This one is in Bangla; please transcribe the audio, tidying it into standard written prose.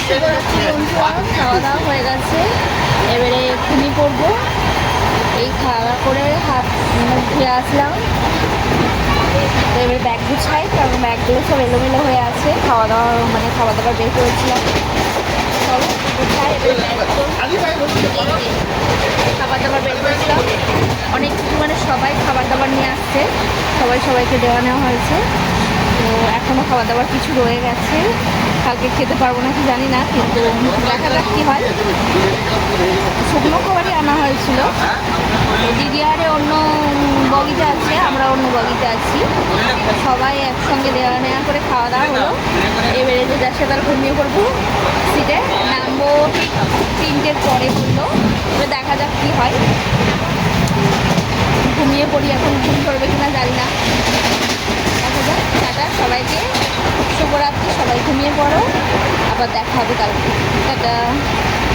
খাওয়া দাওয়া হয়ে গেছে, এবারে ঘুমিয়ে পড়বো। এই খাওয়া করে হাত মুখ ধুয়ে আসলাম, তো এবারে ব্যাগ গুছাই, কারণ ব্যাগগুলো সব এলোমেলো হয়ে আছে। খাওয়া দাওয়া মানে খাবার দাবার বের করেছিলাম, সব গুছাই। খাবার দাবার বের করেছিলাম, অনেক কিছু মানে সবাই খাবার দাবার নিয়ে আসছে, সবাই সবাইকে দেওয়া নেওয়া হয়েছে। তো এখনও খাবার দাবার কিছু রয়ে গেছে, কালকে খেতে পারবো না কি জানি না, কিন্তু দেখা যাক কী হয়। শুকনো খাবারই আনা হয়েছিল। দিদি আরে অন্য বগিতে আছে, আমরা অন্য বগিতে আছি, সবাই একসঙ্গে দেওয়া নেওয়া করে খাওয়া দাওয়া হলো। এবারে যে যার সাথে ঘুমিয়ে পড়বো, সিটে নামবো ঠিক 3টের পরে বললো। এবার দেখা যাক কী হয়, ঘুমিয়ে পড়ি। এখন ঘুম পড়বে কিনা জানি না, দেখা যাক। টাটা সবাইকে, শুভরাত্রি, সবাই ঘুমিয়ে পড়ো, আবার দেখা হবে কালকে। টাটা।